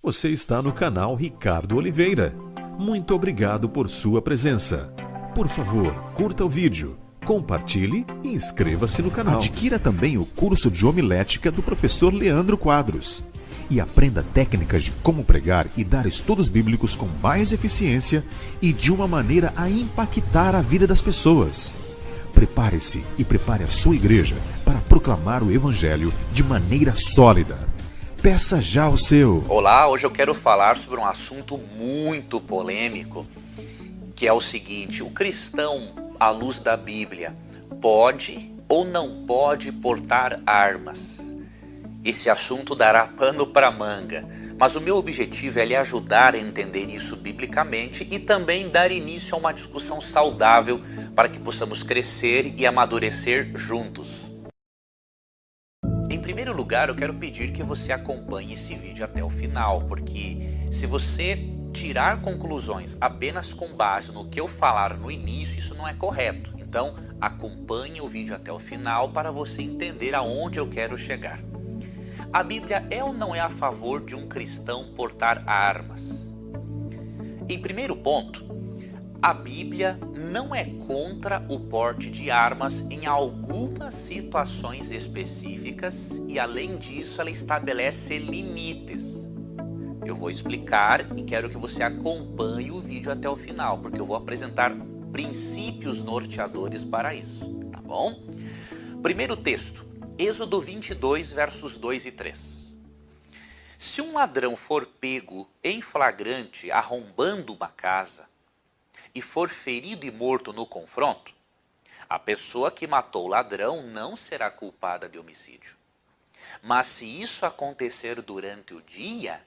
Você está no canal Ricardo Oliveira. Muito obrigado por sua presença. Por favor, curta o vídeo, compartilhe e inscreva-se no canal. Adquira também o curso de homilética do professor Leandro Quadros. E aprenda técnicas de como pregar e dar estudos bíblicos com mais eficiência e de uma maneira a impactar a vida das pessoas. Prepare-se e prepare a sua igreja para proclamar o Evangelho de maneira sólida. Peça já o seu. Olá, hoje eu quero falar sobre um assunto muito polêmico, que é o seguinte: o cristão, à luz da Bíblia, pode ou não pode portar armas? Esse assunto dará pano para manga, mas o meu objetivo é lhe ajudar a entender isso biblicamente e também dar início a uma discussão saudável para que possamos crescer e amadurecer juntos. Em primeiro lugar, eu quero pedir que você acompanhe esse vídeo até o final, porque se você tirar conclusões apenas com base no que eu falar no início, isso não é correto. Então, acompanhe o vídeo até o final para você entender aonde eu quero chegar. A Bíblia é ou não é a favor de um cristão portar armas? Em primeiro ponto, a Bíblia não é contra o porte de armas em algumas situações específicas e, além disso, ela estabelece limites. Eu vou explicar e quero que você acompanhe o vídeo até o final, porque eu vou apresentar princípios norteadores para isso, tá bom? Primeiro texto, Êxodo 22, versos 2 e 3. Se um ladrão for pego em flagrante arrombando uma casa, e for ferido e morto no confronto, a pessoa que matou o ladrão não será culpada de homicídio. Mas se isso acontecer durante o dia,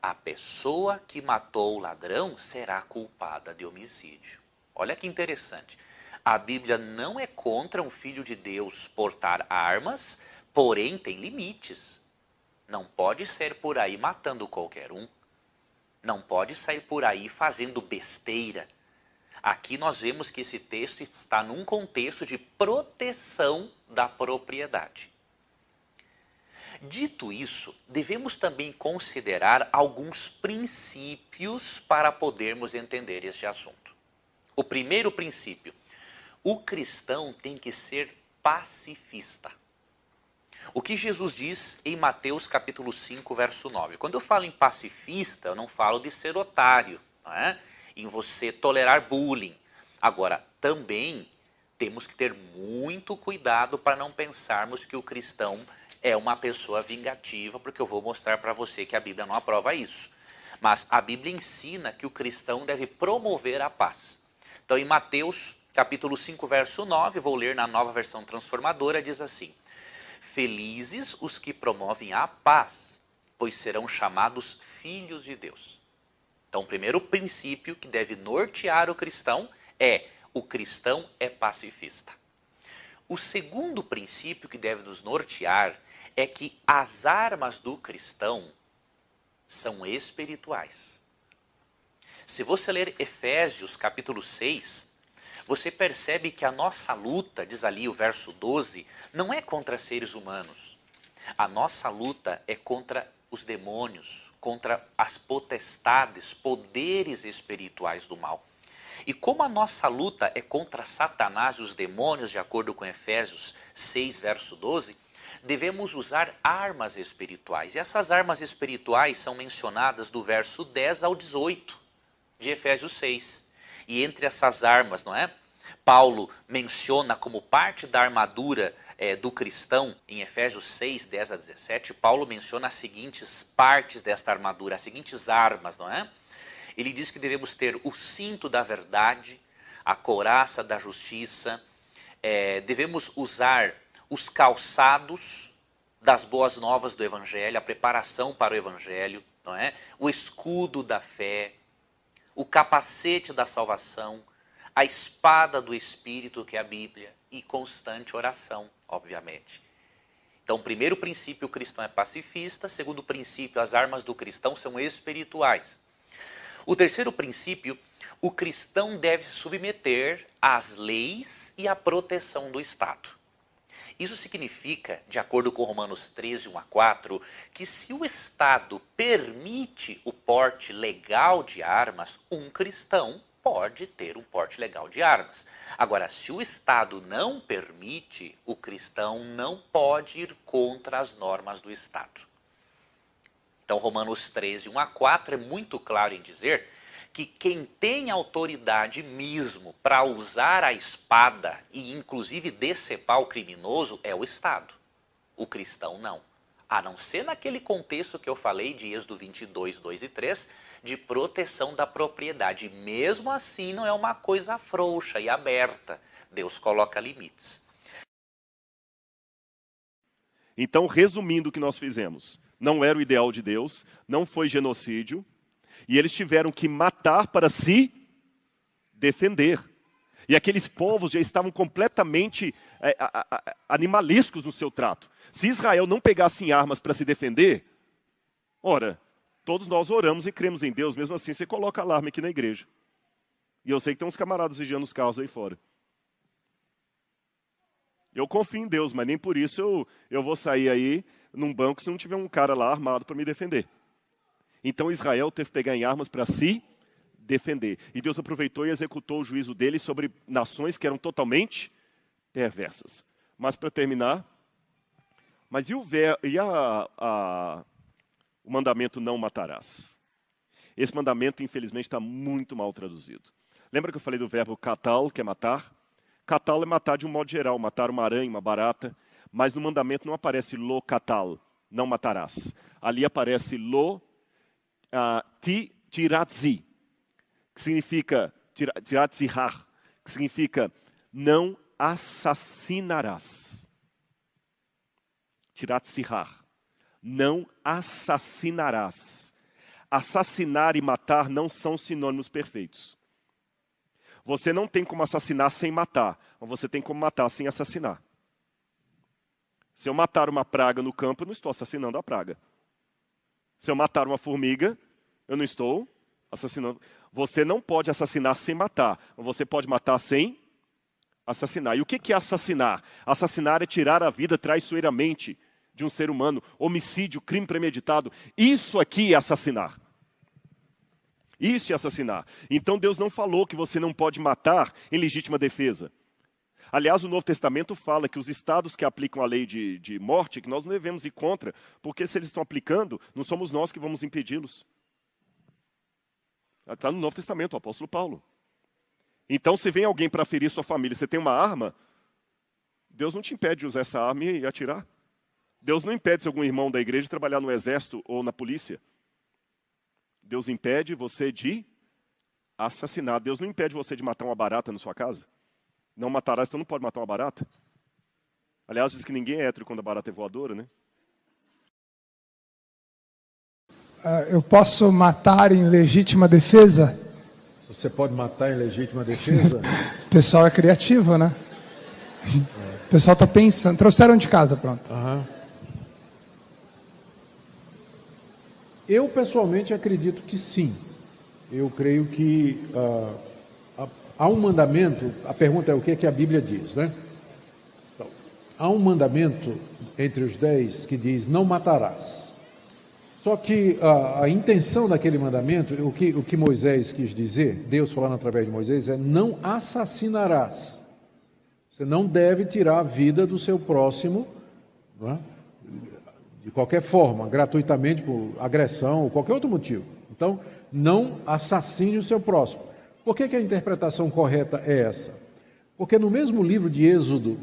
a pessoa que matou o ladrão será culpada de homicídio. Olha que interessante. A Bíblia não é contra um filho de Deus portar armas, porém tem limites. Não pode ser por aí matando qualquer um. Não pode sair por aí fazendo besteira. Aqui nós vemos que esse texto está num contexto de proteção da propriedade. Dito isso, devemos também considerar alguns princípios para podermos entender este assunto. O primeiro princípio: o cristão tem que ser pacifista. O que Jesus diz em Mateus capítulo 5, verso 9. Quando eu falo em pacifista, eu não falo de ser otário, não é? Em você tolerar bullying. Agora, também temos que ter muito cuidado para não pensarmos que o cristão é uma pessoa vingativa, porque eu vou mostrar para você que a Bíblia não aprova isso. Mas a Bíblia ensina que o cristão deve promover a paz. Então, em Mateus capítulo 5, verso 9, vou ler na Nova Versão Transformadora, diz assim: felizes os que promovem a paz, pois serão chamados filhos de Deus. Então, o primeiro princípio que deve nortear o cristão é: o cristão é pacifista. O segundo princípio que deve nos nortear é que as armas do cristão são espirituais. Se você ler Efésios capítulo 6, você percebe que a nossa luta, diz ali o verso 12, não é contra seres humanos. A nossa luta é contra os demônios, contra as potestades, poderes espirituais do mal. E como a nossa luta é contra Satanás e os demônios, de acordo com Efésios 6, verso 12, devemos usar armas espirituais. E essas armas espirituais são mencionadas do verso 10 ao 18 de Efésios 6. E entre essas armas, não é? Paulo menciona como parte da armadura do cristão, em Efésios 6, 10 a 17, Paulo menciona as seguintes partes desta armadura, as seguintes armas, não é? Ele diz que devemos ter o cinto da verdade, a couraça da justiça, devemos usar os calçados das boas novas do Evangelho, a preparação para o Evangelho, não é? O escudo da fé, o capacete da salvação, a espada do Espírito, que é a Bíblia, e constante oração, obviamente. Então, primeiro princípio, o cristão é pacifista. Segundo princípio, as armas do cristão são espirituais. O terceiro princípio, o cristão deve se submeter às leis e à proteção do Estado. Isso significa, de acordo com Romanos 13, 1 a 4, que se o Estado permite o porte legal de armas, um cristão pode ter um porte legal de armas. Agora, se o Estado não permite, o cristão não pode ir contra as normas do Estado. Então, Romanos 13, 1 a 4 é muito claro em dizer que quem tem autoridade mesmo para usar a espada e inclusive decepar o criminoso é o Estado. O cristão não. A não ser naquele contexto que eu falei de Êxodo 22, 2 e 3, de proteção da propriedade. Mesmo assim não é uma coisa frouxa e aberta. Deus coloca limites. Então, resumindo o que nós fizemos, não era o ideal de Deus, não foi genocídio, e eles tiveram que matar para se defender. E aqueles povos já estavam completamente animalescos no seu trato. Se Israel não pegasse em armas para se defender, ora, todos nós oramos e cremos em Deus, mesmo assim você coloca alarme aqui na igreja. E eu sei que tem uns camaradas vigiando os carros aí fora. Eu confio em Deus, mas nem por isso eu vou sair aí num banco se não tiver um cara lá armado para me defender. Então Israel teve que pegar em armas para se defender. E Deus aproveitou e executou o juízo dele sobre nações que eram totalmente perversas. Mas para terminar, mas o mandamento não matarás? Esse mandamento, infelizmente, está muito mal traduzido. Lembra que eu falei do verbo katal, que é matar? Katal é matar de um modo geral, matar uma aranha, uma barata. Mas no mandamento não aparece lo katal, não matarás. Ali aparece lo tiratzi, que significa tiratzihar, que significa não assassinarás. Tiratzihar, não assassinarás. Assassinar e matar não são sinônimos perfeitos. Você não tem como assassinar sem matar, mas você tem como matar sem assassinar. Se eu matar uma praga no campo, eu não estou assassinando a praga. Se eu matar uma formiga, eu não estou assassinando. Você não pode assassinar sem matar, mas você pode matar sem assassinar. E o que é assassinar? Assassinar é tirar a vida traiçoeiramente de um ser humano. Homicídio, crime premeditado. Isso aqui é assassinar. Isso é assassinar. Então Deus não falou que você não pode matar em legítima defesa. Aliás, o Novo Testamento fala que os estados que aplicam a lei de morte, que nós não devemos ir contra, porque se eles estão aplicando, não somos nós que vamos impedi-los. Está no Novo Testamento, o apóstolo Paulo. Então, se vem alguém para ferir sua família, você tem uma arma, Deus não te impede de usar essa arma e atirar. Deus não impede se algum irmão da igreja trabalhar no exército ou na polícia. Deus impede você de assassinar. Deus não impede você de matar uma barata na sua casa. Não matarás, então não pode matar uma barata. Aliás, diz que ninguém é hétero quando a barata é voadora, né? Eu posso matar em legítima defesa? Você pode matar em legítima defesa? O pessoal é criativo, né? O pessoal está pensando. Trouxeram de casa, pronto. Eu, pessoalmente, acredito que sim. Eu creio que há um mandamento. A pergunta é o que é que a Bíblia diz, né? Então, há um mandamento entre os 10 que diz, não matarás. Só que a intenção daquele mandamento, o que Moisés quis dizer, Deus falando através de Moisés, é não assassinarás. Você não deve tirar a vida do seu próximo, não é? De qualquer forma, gratuitamente, por agressão ou qualquer outro motivo. Então, não assassine o seu próximo. Por que a interpretação correta é essa? Porque no mesmo livro de Êxodo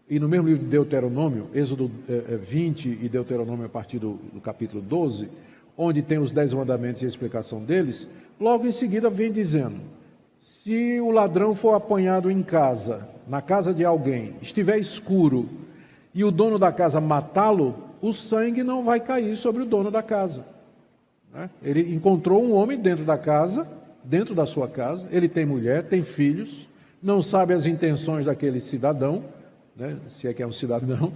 e no mesmo livro de Deuteronômio, Êxodo 20 e Deuteronômio a partir do capítulo 12, onde tem os 10 mandamentos e a explicação deles, logo em seguida vem dizendo, se o ladrão for apanhado em casa, na casa de alguém, estiver escuro, e o dono da casa matá-lo, o sangue não vai cair sobre o dono da casa. Ele encontrou um homem dentro da casa, dentro da sua casa, ele tem mulher, tem filhos, não sabe as intenções daquele cidadão, né, se é que é um cidadão,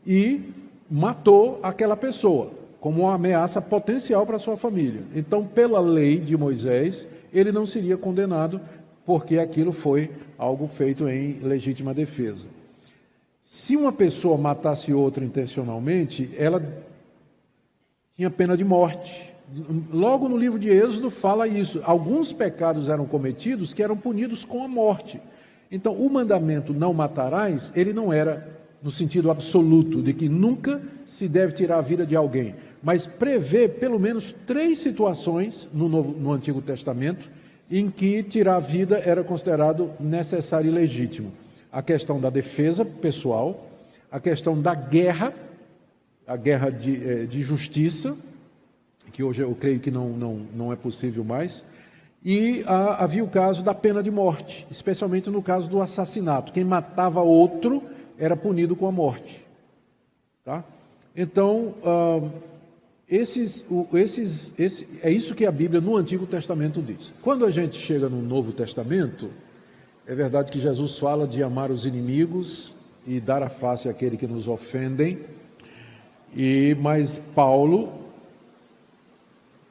e matou aquela pessoa, como uma ameaça potencial para a sua família. Então, pela lei de Moisés, ele não seria condenado, porque aquilo foi algo feito em legítima defesa. Se uma pessoa matasse outra intencionalmente, ela tinha pena de morte. Logo no livro de Êxodo fala isso. Alguns pecados eram cometidos que eram punidos com a morte. Então, o mandamento não matarás, ele não era no sentido absoluto de que nunca se deve tirar a vida de alguém, mas prevê pelo menos 3 situações no Antigo Testamento em que tirar a vida era considerado necessário e legítimo. A questão da defesa pessoal, a questão da guerra, a guerra de justiça, que hoje eu creio que não é possível mais, e havia o caso da pena de morte, especialmente no caso do assassinato. Quem matava outro era punido com a morte. Tá? Então, é isso que a Bíblia no Antigo Testamento diz. Quando a gente chega no Novo Testamento, é verdade que Jesus fala de amar os inimigos e dar a face àquele que nos ofendem,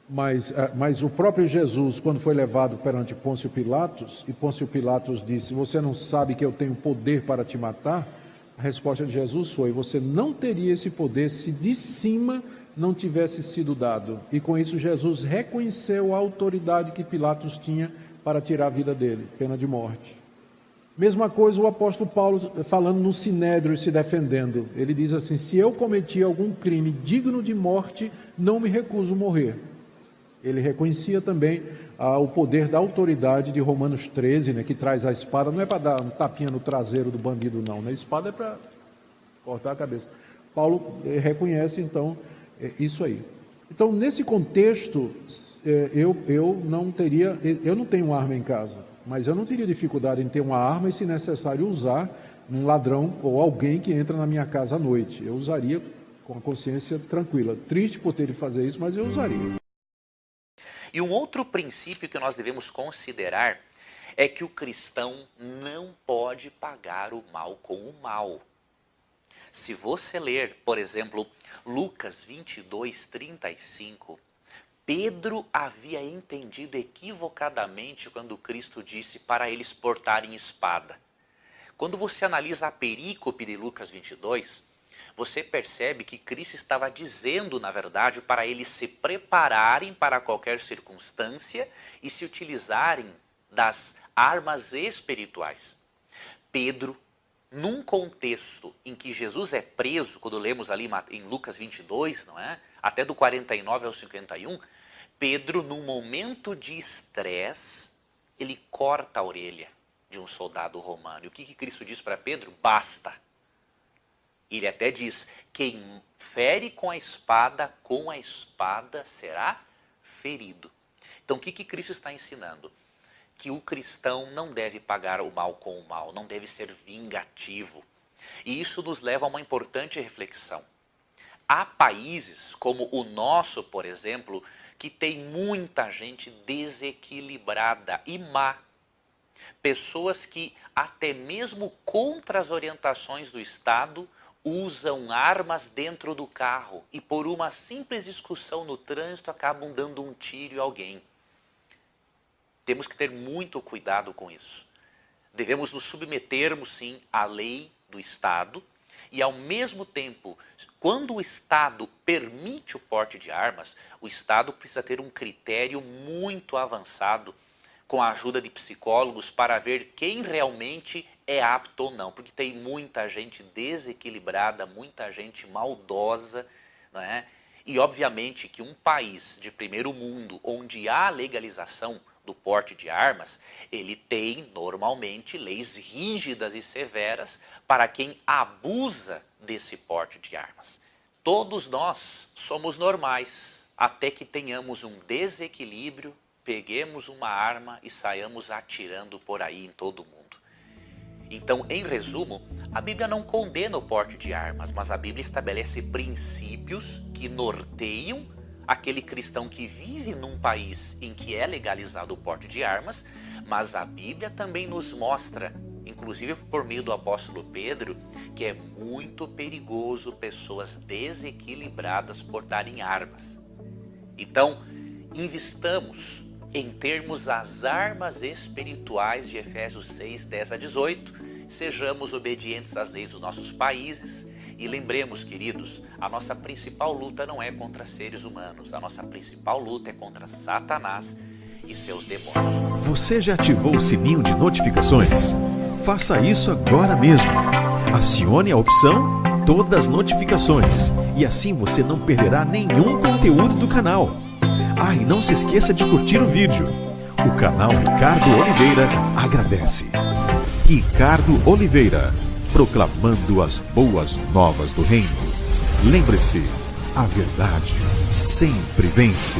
mas o próprio Jesus, quando foi levado perante Pôncio Pilatos, e Pôncio Pilatos disse: você não sabe que eu tenho poder para te matar? A resposta de Jesus foi: você não teria esse poder se de cima não tivesse sido dado. E com isso Jesus reconheceu a autoridade que Pilatos tinha para tirar a vida dele, pena de morte. Mesma coisa o apóstolo Paulo falando no Sinédrio, se defendendo. Ele diz assim: se eu cometi algum crime digno de morte, não me recuso a morrer. Ele reconhecia também o poder da autoridade de Romanos 13, né, que traz a espada, não é para dar um tapinha no traseiro do bandido, não, né? A espada é para cortar a cabeça. Paulo reconhece, então, isso aí. Então, nesse contexto, eu não tenho arma em casa, mas eu não teria dificuldade em ter uma arma e, se necessário, usar um ladrão ou alguém que entra na minha casa à noite. Eu usaria com a consciência tranquila. Triste por ter de fazer isso, mas eu usaria. E um outro princípio que nós devemos considerar é que o cristão não pode pagar o mal com o mal. Se você ler, por exemplo, Lucas 22, 35, Pedro havia entendido equivocadamente quando Cristo disse para eles portarem espada. Quando você analisa a perícope de Lucas 22, você percebe que Cristo estava dizendo, na verdade, para eles se prepararem para qualquer circunstância e se utilizarem das armas espirituais. Pedro, num contexto em que Jesus é preso, quando lemos ali em Lucas 22, não é? Até do 49 ao 51, Pedro, num momento de estresse, ele corta a orelha de um soldado romano. E o que Cristo diz para Pedro? Basta. Ele até diz: quem fere com a espada será ferido. Então o que Cristo está ensinando? Que o cristão não deve pagar o mal com o mal, não deve ser vingativo. E isso nos leva a uma importante reflexão. Há países como o nosso, por exemplo, que tem muita gente desequilibrada e má. Pessoas que, até mesmo contra as orientações do Estado, usam armas dentro do carro e, por uma simples discussão no trânsito, acabam dando um tiro em alguém. Temos que ter muito cuidado com isso. Devemos nos submetermos, sim, à lei do Estado e, ao mesmo tempo, quando o Estado permite o porte de armas, o Estado precisa ter um critério muito avançado, com a ajuda de psicólogos, para ver quem realmente é apto ou não. Porque tem muita gente desequilibrada, muita gente maldosa, não é? E obviamente que um país de primeiro mundo, onde há legalização do porte de armas, ele tem normalmente leis rígidas e severas para quem abusa desse porte de armas. Todos nós somos normais, até que tenhamos um desequilíbrio, peguemos uma arma e saiamos atirando por aí em todo mundo. Então, em resumo, a Bíblia não condena o porte de armas, mas a Bíblia estabelece princípios que norteiam aquele cristão que vive num país em que é legalizado o porte de armas, mas a Bíblia também nos mostra, inclusive por meio do apóstolo Pedro, que é muito perigoso pessoas desequilibradas portarem armas. Então, investamos em termos as armas espirituais de Efésios 6, 10 a 18, sejamos obedientes às leis dos nossos países e lembremos, queridos, a nossa principal luta não é contra seres humanos, a nossa principal luta é contra Satanás e seus demônios. Você já ativou o sininho de notificações? Faça isso agora mesmo. Acione a opção Todas as notificações e assim você não perderá nenhum conteúdo do canal. Ah, e não se esqueça de curtir o vídeo. O canal Ricardo Oliveira agradece. Ricardo Oliveira, proclamando as boas novas do reino. Lembre-se, a verdade sempre vence.